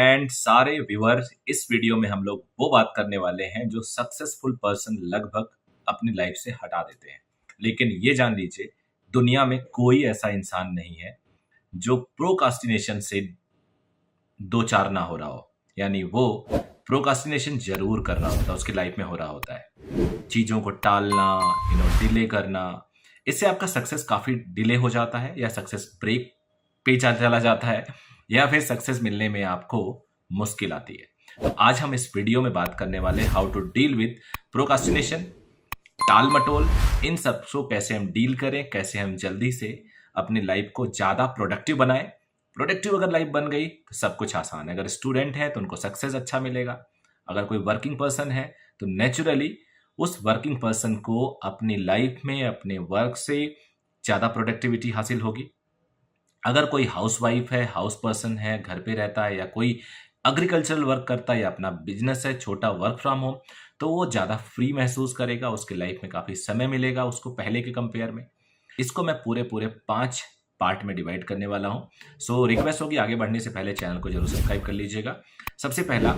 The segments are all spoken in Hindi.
एंड सारे व्यूअर्स, इस वीडियो में हम लोग वो बात करने वाले हैं जो सक्सेसफुल पर्सन लगभग अपनी लाइफ से हटा देते हैं। लेकिन ये जान लीजिए, दुनिया में कोई ऐसा इंसान नहीं है जो प्रोकास्टिनेशन से दो चार ना हो रहा हो। यानी वो प्रोकास्टिनेशन जरूर कर रहा होता है, उसकी लाइफ में हो रहा होता है। चीज़ों को टालना, डिले करना, इससे आपका सक्सेस काफ़ी डिले हो जाता है या सक्सेस ब्रेक पे चला जाता है या फिर सक्सेस मिलने में आपको मुश्किल आती है। तो आज हम इस वीडियो में बात करने वाले how to deal with procrastination, टाल मटोल, इन सब को कैसे हम डील करें, कैसे हम जल्दी से अपनी लाइफ को ज़्यादा प्रोडक्टिव बनाएं। प्रोडक्टिव अगर लाइफ बन गई तो सब कुछ आसान है। अगर स्टूडेंट है तो उनको सक्सेस अच्छा मिलेगा। अगर कोई वर्किंग पर्सन है तो नेचुरली उस वर्किंग पर्सन को अपनी लाइफ में अपने वर्क से ज़्यादा प्रोडक्टिविटी हासिल होगी। अगर कोई हाउस वाइफ है, हाउस पर्सन है, घर पे रहता है, या कोई एग्रीकल्चरल वर्क करता है या अपना बिजनेस है, छोटा वर्क फ्रॉम होम, तो वो ज़्यादा फ्री महसूस करेगा। उसके लाइफ में काफ़ी समय मिलेगा उसको पहले के कंपेयर में। इसको मैं पूरे 5 पार्ट में डिवाइड करने वाला हूँ। सो रिक्वेस्ट होगी, आगे बढ़ने से पहले चैनल को जरूर सब्सक्राइब कर लीजिएगा। सबसे पहला,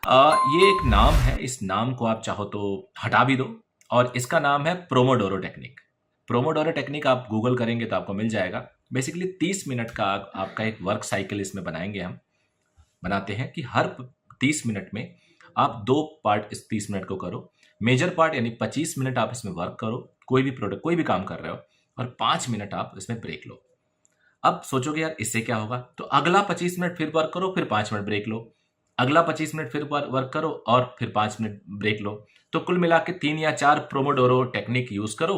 ये एक नाम है, इस नाम को आप चाहो तो हटा भी दो, और इसका नाम है प्रोमोडोरो टेक्निक। प्रोमोडोरो टेक्निक आप गूगल करेंगे तो आपको मिल जाएगा। बेसिकली 30 मिनट का आपका एक वर्क साइकिल इसमें बनाएंगे। हम बनाते हैं कि हर 30 मिनट में आप 2 पार्ट इस 30 मिनट को करो। मेजर पार्ट यानी 25 मिनट आप इसमें वर्क करो, कोई भी काम कर रहे हो, और 5 मिनट आप इसमें ब्रेक लो। अब सोचोगे यार इससे क्या होगा, तो अगला 25 मिनट फिर वर्क करो, फिर 5 मिनट ब्रेक लो, अगला 25 मिनट फिर वर्क करो और फिर 5 मिनट ब्रेक लो। तो कुल मिला के 3 या 4 प्रोमोडोरो टेक्निक यूज करो।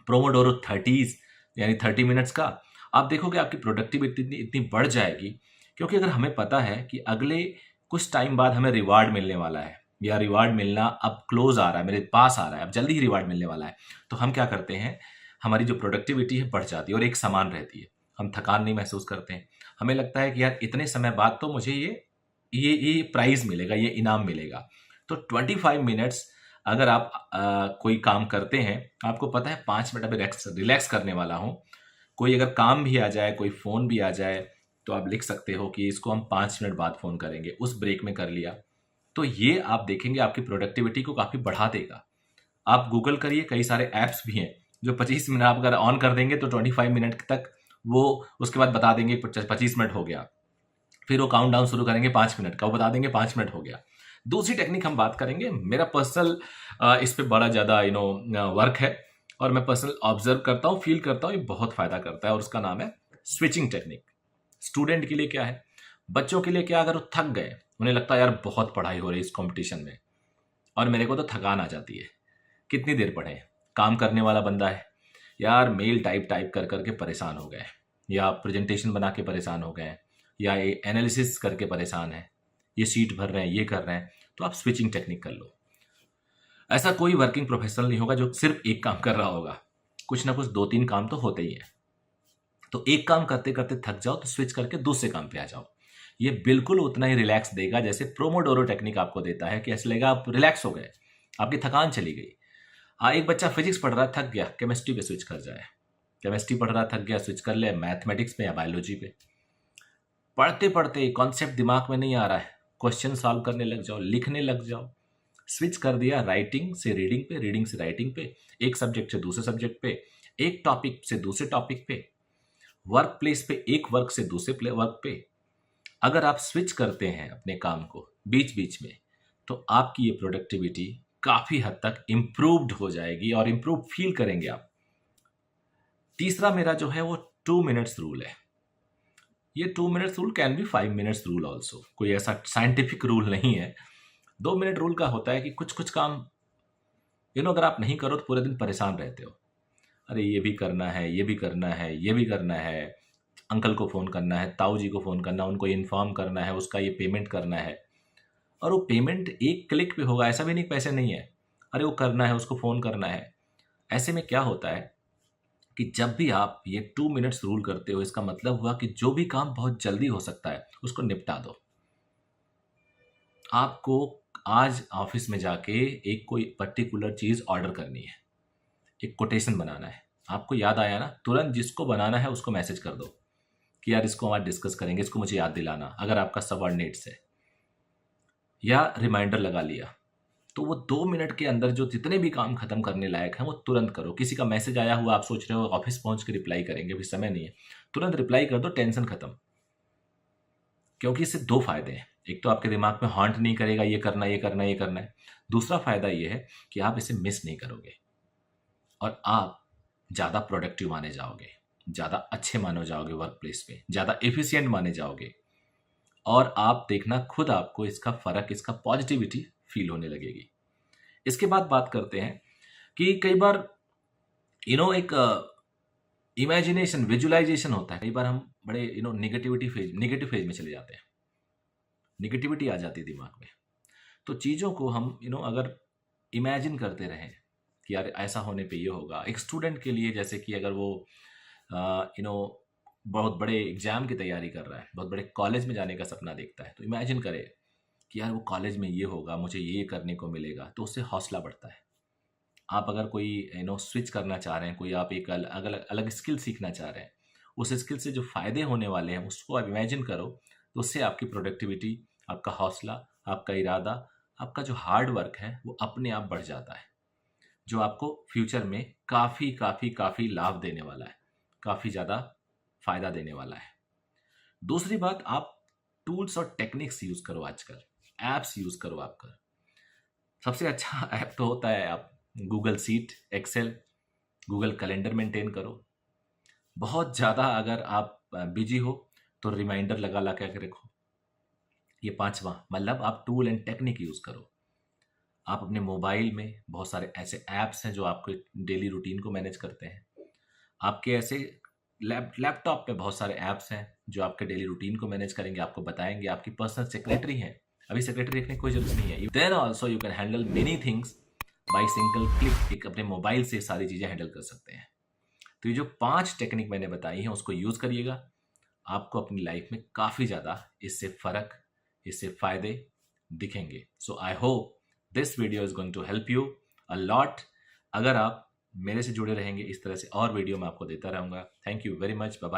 प्रोमोडोरो 30 यानी 30 मिनट्स का। आप देखोगे आपकी प्रोडक्टिविटी इतनी बढ़ जाएगी, क्योंकि अगर हमें पता है कि अगले कुछ टाइम बाद हमें रिवार्ड मिलने वाला है, या रिवार्ड मिलना अब क्लोज आ रहा है, मेरे पास आ रहा है, अब जल्दी ही रिवार्ड मिलने वाला है, तो हम क्या करते हैं, हमारी जो प्रोडक्टिविटी है बढ़ जाती है और एक समान रहती है। हम थकान नहीं महसूस करते हैं। हमें लगता है कि यार इतने समय बाद तो मुझे ये प्राइज मिलेगा, ये इनाम मिलेगा। तो 25 मिनट्स अगर आप कोई काम करते हैं, आपको पता है 5 मिनट अभी रिलैक्स करने वाला हूँ, कोई अगर काम भी आ जाए, कोई फ़ोन भी आ जाए, तो आप लिख सकते हो कि इसको हम 5 मिनट बाद फ़ोन करेंगे, उस ब्रेक में कर लिया। तो ये आप देखेंगे आपकी प्रोडक्टिविटी को काफ़ी बढ़ा देगा। आप गूगल करिए, कई सारे ऐप्स भी हैं जो 25 मिनट आप अगर ऑन कर देंगे तो 25 मिनट तक वो उसके बाद बता देंगे 25 मिनट हो गया। फिर वो काउंट डाउन शुरू करेंगे 5 मिनट का, वो बता देंगे 5 मिनट हो गया। दूसरी टेक्निक हम बात करेंगे, मेरा पर्सनल इस पे बड़ा ज़्यादा वर्क है और मैं पर्सनल ऑब्जर्व करता हूँ, फील करता हूँ, ये बहुत फ़ायदा करता है, और उसका नाम है स्विचिंग टेक्निक। स्टूडेंट के लिए क्या है, बच्चों के लिए क्या, अगर वो थक गए, उन्हें लगता है यार बहुत पढ़ाई हो रही है इस कंपटीशन में और मेरे को तो थकान आ जाती है, कितनी देर पढ़े। काम करने वाला बंदा है, यार मेल टाइप कर करके परेशान हो गए, या प्रेजेंटेशन बना के परेशान हो गए, या ये एनालिसिस करके परेशान है, ये शीट भर रहे हैं, ये कर रहे हैं, तो आप स्विचिंग टेक्निक कर लो। ऐसा कोई वर्किंग प्रोफेशनल नहीं होगा जो सिर्फ एक काम कर रहा होगा, कुछ ना कुछ 2-3 काम तो होते ही है। तो एक काम करते करते थक जाओ तो स्विच करके दूसरे काम पे आ जाओ। ये बिल्कुल उतना ही रिलैक्स देगा जैसे प्रोमोडोरो टेक्निक आपको देता है, कि ऐसा लगेगा आप रिलैक्स हो गए, आपकी थकान चली गई। हाँ, एक बच्चा फिजिक्स पढ़ रहा है, थक गया, केमिस्ट्री पे स्विच कर जाए। केमिस्ट्री पढ़ रहा, थक गया, स्विच कर ले मैथमेटिक्स पे या बायोलॉजी पे। पढ़ते पढ़ते कॉन्सेप्ट दिमाग में नहीं आ रहा है, क्वेश्चन सॉल्व करने लग जाओ, लिखने लग जाओ। स्विच कर दिया राइटिंग से रीडिंग पे, रीडिंग से राइटिंग पे, एक सब्जेक्ट से दूसरे सब्जेक्ट पे, एक टॉपिक से दूसरे टॉपिक पे, वर्क प्लेस पे एक वर्क से दूसरे वर्क पे। अगर आप स्विच करते हैं अपने काम को बीच बीच में, तो आपकी ये प्रोडक्टिविटी काफ़ी हद तक इम्प्रूव्ड हो जाएगी और इम्प्रूव फील करेंगे आप। तीसरा मेरा जो है वो 2 मिनट्स रूल है। ये 2 minutes rule can be 5 minutes rule also, कोई ऐसा साइंटिफिक रूल नहीं है। 2 मिनट रूल का होता है कि कुछ काम अगर आप नहीं करो तो पूरे दिन परेशान रहते हो। अरे ये भी करना है, ये भी करना है, ये भी करना है, अंकल को फ़ोन करना है, ताऊ जी को फ़ोन करना है, उनको इन्फॉर्म करना है, उसका ये पेमेंट करना है, और वो पेमेंट एक क्लिक पे होगा, ऐसा भी नहीं पैसे नहीं है, अरे वो करना है, उसको फ़ोन करना है। ऐसे में क्या होता है कि जब भी आप ये 2 मिनट्स रूल करते हो, इसका मतलब हुआ कि जो भी काम बहुत जल्दी हो सकता है उसको निपटा दो। आपको आज ऑफिस में जाके एक कोई पर्टिकुलर चीज़ ऑर्डर करनी है, एक कोटेशन बनाना है, आपको याद आया ना, तुरंत जिसको बनाना है उसको मैसेज कर दो कि यार इसको हम आज डिस्कस करेंगे, इसको मुझे याद दिलाना। अगर आपका सबऑर्डिनेट्स है, या रिमाइंडर लगा लिया, तो वो 2 मिनट के अंदर जो जितने भी काम खत्म करने लायक हैं वो तुरंत करो। किसी का मैसेज आया हुआ, आप सोच रहे हो ऑफिस पहुंच के रिप्लाई करेंगे, अभी समय नहीं है, तुरंत रिप्लाई कर दो, टेंशन खत्म। क्योंकि इससे 2 फायदे हैं। एक तो आपके दिमाग में हॉन्ट नहीं करेगा ये करना ये करना ये करना है। दूसरा फायदा ये है कि आप इसे मिस नहीं करोगे और आप ज़्यादा प्रोडक्टिव माने जाओगे, ज़्यादा अच्छे माने जाओगे वर्क प्लेस पे, ज़्यादा एफिशिएंट माने जाओगे। और आप देखना खुद आपको इसका फ़र्क, इसका पॉजिटिविटी फील होने लगेगी। इसके बाद बात करते हैं कि कई बार एक इमेजिनेशन, विजुअलाइजेशन होता है। कई बार हम बड़े नेगेटिव फेज में चले जाते हैं, नेगेटिविटी आ जाती है दिमाग में। तो चीज़ों को हम अगर इमेजिन करते रहें कि यार ऐसा होने पे ये होगा। एक स्टूडेंट के लिए जैसे कि अगर वो बहुत बड़े एग्जाम की तैयारी कर रहा है, बहुत बड़े कॉलेज में जाने का सपना देखता है, तो इमेजिन करे कि यार वो कॉलेज में ये होगा, मुझे ये करने को मिलेगा, तो उससे हौसला बढ़ता है। आप अगर कोई स्विच करना चाह रहे हैं, कोई आप एक अलग स्किल सीखना चाह रहे हैं, उस स्किल से जो फ़ायदे होने वाले हैं उसको आप इमेजिन करो, तो उससे आपकी प्रोडक्टिविटी, आपका हौसला, आपका इरादा, आपका जो हार्ड वर्क है वो अपने आप बढ़ जाता है, जो आपको फ्यूचर में काफ़ी काफ़ी काफ़ी लाभ देने वाला है, काफ़ी ज़्यादा फ़ायदा देने वाला है। दूसरी बात, आप टूल्स और टेक्निक्स यूज़ करो, आजकल ऐप्स यूज़ करो। आपका सबसे अच्छा ऐप तो होता है आप Google sheet, Excel, Google calendar maintain करो। बहुत ज़्यादा अगर आप बिजी हो तो रिमाइंडर लगा के रखो। ये 5वां, मतलब आप टूल एंड टेक्निक यूज़ करो। आप अपने मोबाइल में बहुत सारे ऐसे ऐप्स हैं जो आपके डेली रूटीन को मैनेज करते हैं। आपके ऐसे लैपटॉप पे बहुत सारे ऐप्स हैं जो आपके डेली रूटीन को मैनेज करेंगे, आपको बताएंगे। आपकी पर्सनल सेक्रेटरी है, अभी सेक्रेटरी रखने की कोई जरूरत नहीं है। Then also you can handle many things by single click. एक अपने मोबाइल से सारी चीज़ें हैंडल कर सकते हैं। तो ये जो 5 टेक्निक मैंने बताई हैं उसको यूज़ करिएगा, आपको अपनी लाइफ में काफ़ी ज़्यादा इससे फ़र्क, इससे फ़ायदे दिखेंगे। So I hope this video is going to help you a lot. अगर आप मेरे से जुड़े रहेंगे, इस तरह से और वीडियो मैं आपको देता रहूँगा। Thank you very much, bye bye.